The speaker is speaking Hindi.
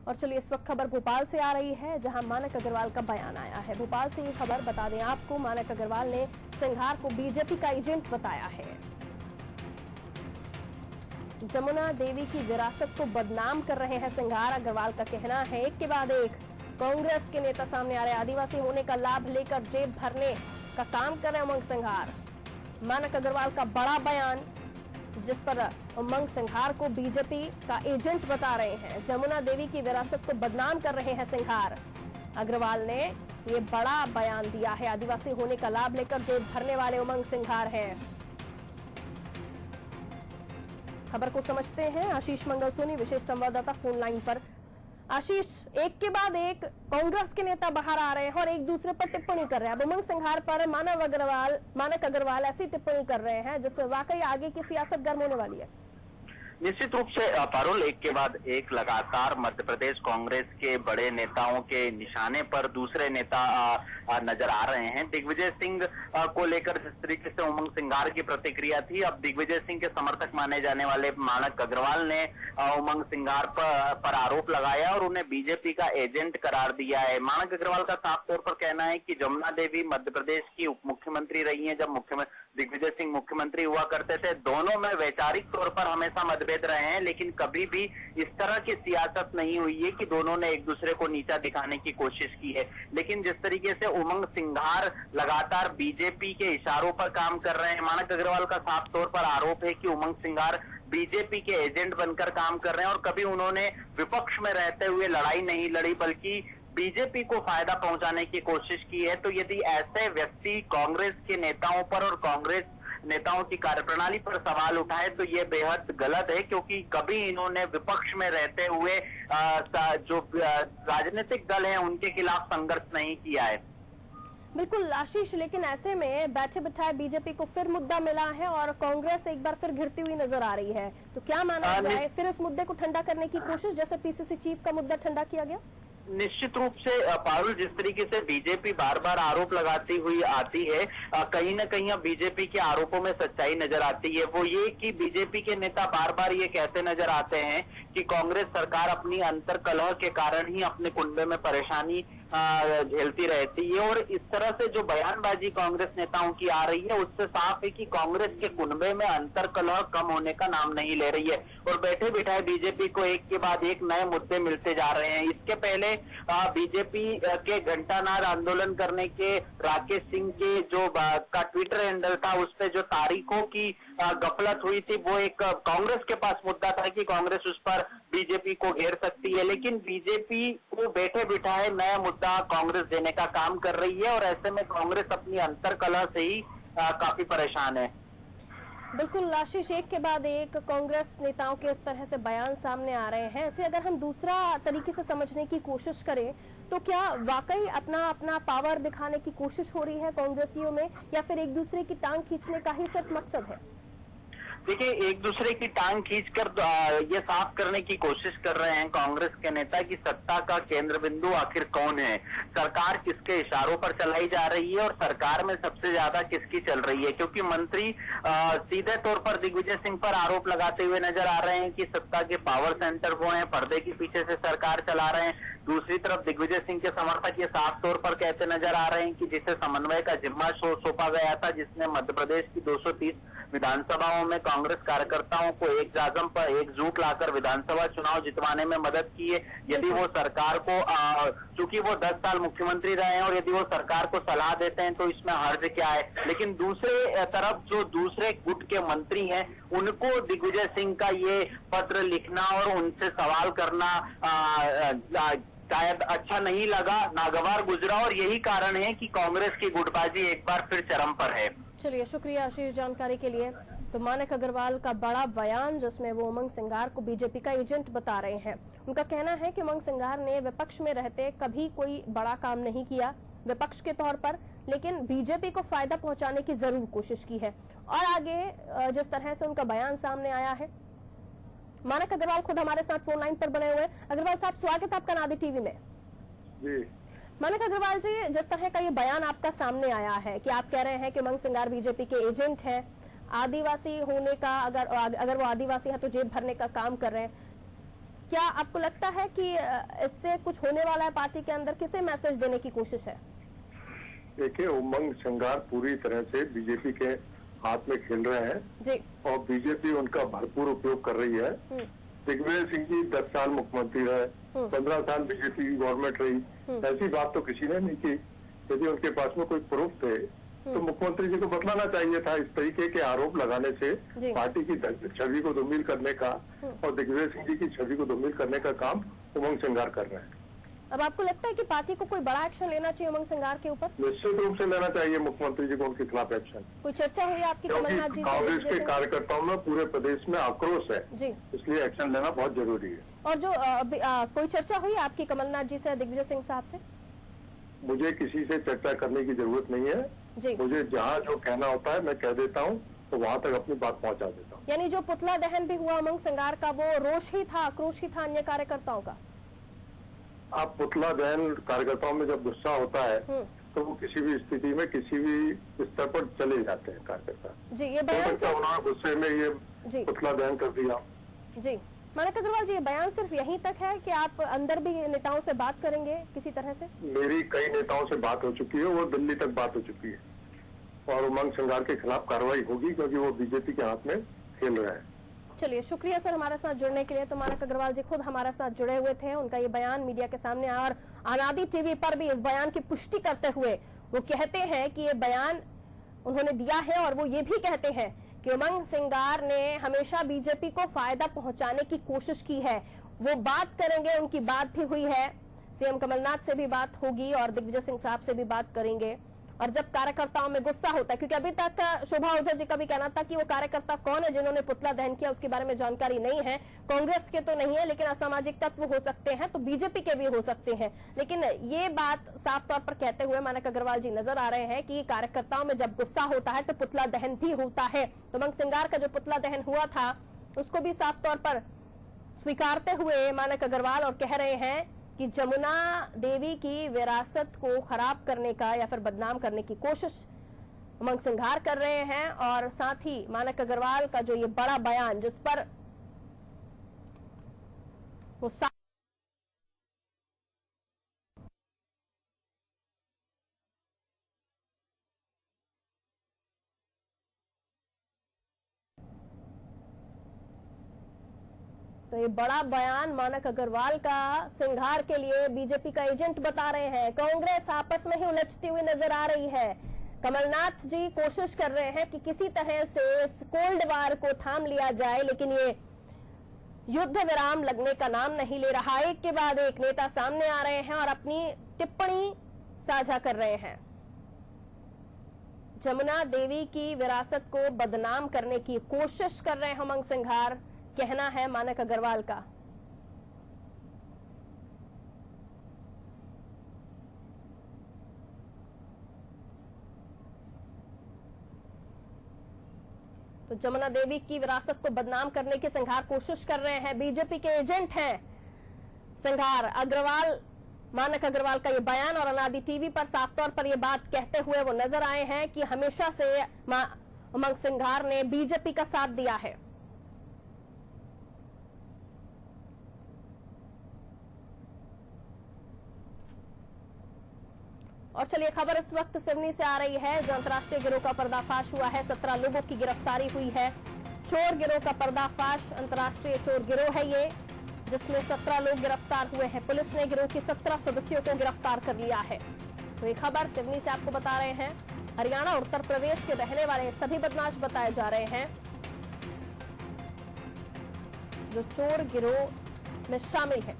और चलिए इस वक्त खबर भोपाल से आ रही है, जहां मानक अग्रवाल का बयान आया है। भोपाल से ये खबर बता दें आपको, मानक अग्रवाल ने सिंघार को बीजेपी का एजेंट बताया है। जमुना देवी की विरासत को बदनाम कर रहे हैं सिंघार। अग्रवाल का कहना है एक के बाद एक कांग्रेस के नेता सामने आ रहे। आदिवासी होने का लाभ लेकर जेब भरने का काम कर रहे उमंग सिंघार। मानक अग्रवाल का बड़ा बयान, जिस पर उमंग सिंघार को बीजेपी का एजेंट बता रहे हैं। जमुना देवी की विरासत को बदनाम कर रहे हैं सिंघार। अग्रवाल ने ये बड़ा बयान दिया है। आदिवासी होने का लाभ लेकर जेब भरने वाले उमंग सिंघार हैं। खबर को समझते हैं आशीष मंगल सोनी, विशेष संवाददाता फोन लाइन पर। आशीष, एक के बाद एक कांग्रेस के नेता बाहर आ रहे हैं और एक दूसरे पर टिप्पणी कर रहे हैं। अब उमंग सिंघार पर मानक अग्रवाल ऐसी टिप्पणी कर रहे हैं जिससे वाकई आगे की सियासत गर्म होने वाली है। निश्चित रूप से पारुल, एक के बाद एक लगातार मध्य प्रदेश कांग्रेस के बड़े नेताओं के निशाने पर दूसरे नेता नजर आ रहे हैं। दिग्विजय सिंह को लेकर जिस तरीके से उमंग सिंघार की प्रतिक्रिया थी, अब दिग्विजय सिंह के समर्थक माने जाने वाले मानक अग्रवाल ने उमंग सिंघार पर आरोप लगाया और उन्हें बीजेपी का एजेंट करार दिया है। मानक अग्रवाल का साफ तौर पर कहना है कि जमुना देवी मध्य प्रदेश की उप मुख्यमंत्री रही है जब दिग्विजय सिंह मुख्यमंत्री हुआ करते थे। दोनों में वैचारिक तौर पर हमेशा मतभेद रहे हैं, लेकिन कभी भी इस तरह की सियासत नहीं हुई है कि दोनों ने एक दूसरे को नीचा दिखाने की कोशिश की है। लेकिन जिस तरीके से उमंग सिंघार लगातार बीजेपी के इशारों पर काम कर रहे हैं, मानक अग्रवाल का साफ तौर पर आरोप है कि उमंग सिंघार बीजेपी के एजेंट बनकर काम कर रहे हैं और कभी उन्होंने विपक्ष में रहते हुए लड़ाई नहीं लड़ी, बल्कि बीजेपी को फायदा पहुंचाने की कोशिश की है। तो यदि ऐसे व्यक्ति कांग्रेस के नेताओं पर और कांग्रेस नेताओं की कार्यप्रणाली पर सवाल उठाए तो ये बेहद गलत है, क्योंकि कभी इन्होंने विपक्ष में रहते हुए जो राजनीतिक दल हैं उनके खिलाफ संघर्ष नहीं किया है। बिल्कुल आशीष, लेकिन ऐसे में बैठे बिठाए बीजेपी को फिर मुद्दा मिला है और कांग्रेस एक बार फिर घिरती हुई नजर आ रही है। तो क्या माना जाए, फिर इस मुद्दे को ठंडा करने की कोशिश, जैसे पीसीसी चीफ का मुद्दा ठंडा किया गया? निश्चित रूप से पारुल, जिस तरीके से बीजेपी बार बार आरोप लगाती हुई आती है, कहीं न कहीं अब बीजेपी के आरोपों में सच्चाई नजर आती है। वो ये कि बीजेपी के नेता बार बार ये कहते नजर आते हैं कि कांग्रेस सरकार अपनी अंतर कलह के कारण ही अपने कुंबे में परेशानी झेलती रहती है। और इस तरह से जो बयानबाजी कांग्रेस नेताओं की आ रही है, उससे साफ है कि कांग्रेस के कुंबे में अंतर कलह कम होने का नाम नहीं ले रही है और बैठे बिठाए बीजेपी को एक के बाद एक नए मुद्दे मिलते जा रहे हैं। इसके पहले बीजेपी के घंटानाद आंदोलन करने के राकेश सिंह के जो का ट्विटर हैंडल था, उस पे जो तारीखों की गफलत हुई थी, वो एक कांग्रेस के पास मुद्दा था कि कांग्रेस उस पर बीजेपी को घेर सकती है। लेकिन बीजेपी को बैठे बिठाए नया मुद्दा कांग्रेस देने का काम कर रही है और ऐसे में कांग्रेस अपनी अंतर कलह से ही काफी परेशान है। बिल्कुल आशीष, एक के बाद एक कांग्रेस नेताओं के इस तरह से बयान सामने आ रहे हैं। ऐसे अगर हम दूसरा तरीके से समझने की कोशिश करें तो क्या वाकई अपना पावर दिखाने की कोशिश हो रही है कांग्रेसियों में, या फिर एक दूसरे की टांग खींचने का ही सिर्फ मकसद है? देखिए, एक दूसरे की टांग खींचकर ये साफ करने की कोशिश कर रहे हैं कांग्रेस के नेता कि सत्ता का केंद्र बिंदु आखिर कौन है, सरकार किसके इशारों पर चलाई जा रही है और सरकार में सबसे ज्यादा किसकी चल रही है। क्योंकि मंत्री सीधे तौर पर दिग्विजय सिंह पर आरोप लगाते हुए नजर आ रहे हैं कि सत्ता के पावर सेंटर वो हैं, पर्दे के पीछे से सरकार चला रहे हैं। दूसरी तरफ दिग्विजय सिंह के समर्थक ये साफ तौर पर कहते नजर आ रहे हैं कि जिसे समन्वय का जिम्मा सौंपा गया था, जिसने मध्य प्रदेश की 230 विधानसभाओं में कांग्रेस कार्यकर्ताओं को एकजुट लाकर विधानसभा चुनाव जितवाने में मदद की है, यदि वो सरकार को चूंकि वो 10 साल मुख्यमंत्री रहे हैं और यदि वो सरकार को सलाह देते हैं तो इसमें हर्ज क्या है। लेकिन दूसरे तरफ जो दूसरे गुट के मंत्री हैं, उनको दिग्विजय सिंह का ये पत्र लिखना और उनसे सवाल करना शायद अच्छा नहीं लगा, नागवार गुजरा और यही कारण है कि कांग्रेस की गुटबाजी एक बार फिर चरम पर है। चलिए, शुक्रिया आशीष जानकारी के लिए। तो मानक अग्रवाल का बड़ा बयान, जिसमें वो उमंग सिंघार को बीजेपी का एजेंट बता रहे हैं। उनका कहना है कि उमंग सिंघार ने विपक्ष में रहते कभी कोई बड़ा काम नहीं किया विपक्ष के तौर पर, लेकिन बीजेपी को फायदा पहुंचाने की जरूर कोशिश की है। और आगे जिस तरह से उनका बयान सामने आया है, मानक अग्रवाल खुद हमारे साथ फोन लाइन पर बने हुए हैं। अग्रवाल साहब, स्वागत है आपका नादी टीवी में। जी मानक अग्रवाल जी, जिस तरह का ये बयान आपका सामने आया है कि आप कह रहे हैं कि उमंग सिंघार बीजेपी के एजेंट हैं, आदिवासी होने का अगर वो आदिवासी है तो जेब भरने का काम कर रहे हैं, क्या आपको लगता है कि इससे कुछ होने वाला है पार्टी के अंदर? किसे मैसेज देने की कोशिश है? देखिए, उमंग सिंगार पूरी तरह से बीजेपी के हाथ में खेल रहे हैं जी। और बीजेपी उनका भरपूर उपयोग कर रही है। दिग्विजय सिंह जी 10 साल मुख्यमंत्री रहे, 15 साल बीजेपी की गवर्नमेंट रही, ऐसी बात तो किसी ने नहीं की। यदि उनके पास में कोई प्रूफ थे तो मुख्यमंत्री जी को बतलाना चाहिए था। इस तरीके के आरोप लगाने से पार्टी की छवि को धूमिल करने का और दिग्विजय सिंह जी की छवि को धूमिल करने का काम उमंग सिंगार कर रहे हैं। अब आपको लगता है कि पार्टी को कोई बड़ा एक्शन लेना चाहिए उमंग सिंगार के ऊपर? निश्चित रूप से लेना चाहिए मुख्यमंत्री जी को उनके खिलाफ एक्शन। कोई चर्चा हुई आपकी कमलनाथ जी से? कांग्रेस के कार्यकर्ताओं में पूरे प्रदेश में आक्रोश है जी, इसलिए एक्शन लेना बहुत जरूरी है। और जो कोई चर्चा हुई आपकी कमलनाथ जी से, दिग्विजय सिंह साहब से? मुझे किसी से चर्चा करने की जरूरत नहीं है जी। मुझे जहाँ जो कहना होता है मैं कह देता हूँ, तो वहाँ तक अपनी बात पहुँचा देता हूँ। यानी जो पुतला दहन भी हुआ उमंग सिंगार का, वो रोष ही था, आक्रोश ही था अन्य कार्यकर्ताओं का? आप पुतला दहन कार्यकर्ताओं में जब गुस्सा होता है तो वो किसी भी स्थिति में किसी भी स्तर पर चले जाते हैं कार्यकर्ता। जी, ये बयान सिर्फ उन्होंने गुस्से में ये पुतला दहन कर दिया। जी, मानक अग्रवाल जी, ये बयान सिर्फ यहीं तक है कि आप अंदर भी नेताओं से बात करेंगे किसी तरह से? मेरी कई नेताओं से बात हो चुकी है, वो दिल्ली तक बात हो चुकी है और उमंग सिंगार के खिलाफ कार्रवाई होगी क्योंकि वो बीजेपी के हाथ में खेल रहे हैं। चलिए, शुक्रिया सर हमारे साथ जुड़ने के लिए। तो मानक अग्रवाल जी खुद हमारे साथ जुड़े हुए थे, उनका ये बयान मीडिया के सामने आया और अनादि टीवी पर भी इस बयान की पुष्टि करते हुए वो कहते हैं कि ये बयान उन्होंने दिया है और वो ये भी कहते हैं कि उमंग सिंगार ने हमेशा बीजेपी को फायदा पहुंचाने की कोशिश की है। वो बात करेंगे, उनकी बात भी हुई है, सीएम कमलनाथ से भी बात होगी और दिग्विजय सिंह साहब से भी बात करेंगे। और जब कार्यकर्ताओं में गुस्सा होता है, क्योंकि अभी तक शोभा ओझा जी का भी कहना था कि वो कार्यकर्ता कौन है जिन्होंने पुतला दहन किया उसके बारे में जानकारी नहीं है, कांग्रेस के तो नहीं है लेकिन असामाजिक तत्व हो सकते हैं तो बीजेपी के भी हो सकते हैं। लेकिन ये बात साफ तौर पर कहते हुए मानक अग्रवाल जी नजर आ रहे हैं कि कार्यकर्ताओं में जब गुस्सा होता है तो पुतला दहन भी होता है। तो उमंग सिंगार का जो पुतला दहन हुआ था उसको भी साफ तौर पर स्वीकारते हुए मानक अग्रवाल और कह रहे हैं कि जमुना देवी की विरासत को खराब करने का या फिर बदनाम करने की कोशिश उमंग सिंगार कर रहे हैं। और साथ ही मानक अग्रवाल का जो ये बड़ा बयान जिस पर वो तो ये बड़ा बयान मानक अग्रवाल का सिंघार के लिए बीजेपी का एजेंट बता रहे हैं। कांग्रेस आपस में ही उलझती हुई नजर आ रही है। कमलनाथ जी कोशिश कर रहे हैं कि किसी तरह से इस कोल्ड वार को थाम लिया जाए, लेकिन ये युद्ध विराम लगने का नाम नहीं ले रहा। एक के बाद एक नेता सामने आ रहे हैं और अपनी टिप्पणी साझा कर रहे हैं। जमुना देवी की विरासत को बदनाम करने की कोशिश कर रहे हैं उमंग सिंघार, कहना है मानक अग्रवाल का। तो जमुना देवी की विरासत को बदनाम करने की सिंघार कोशिश कर रहे हैं, बीजेपी के एजेंट हैं सिंघार। अग्रवाल, मानक अग्रवाल का ये बयान और अनादि टीवी पर साफ तौर पर ये बात कहते हुए वो नजर आए हैं कि हमेशा से उमंग सिंघार ने बीजेपी का साथ दिया है। और चलिए, खबर इस वक्त सिवनी से आ रही है, जो अंतर्राष्ट्रीय गिरोह का पर्दाफाश हुआ है। 17 लोगों की गिरफ्तारी हुई है। चोर गिरोह का पर्दाफाश, अंतर्राष्ट्रीय चोर गिरोह है ये, जिसमें 17 लोग गिरफ्तार हुए हैं। पुलिस ने गिरोह के 17 सदस्यों को गिरफ्तार कर लिया है। तो ये खबर सिवनी से आपको बता रहे हैं। हरियाणा और उत्तर प्रदेश के रहने वाले सभी बदमाश बताए जा रहे हैं जो चोर गिरोह में शामिल है।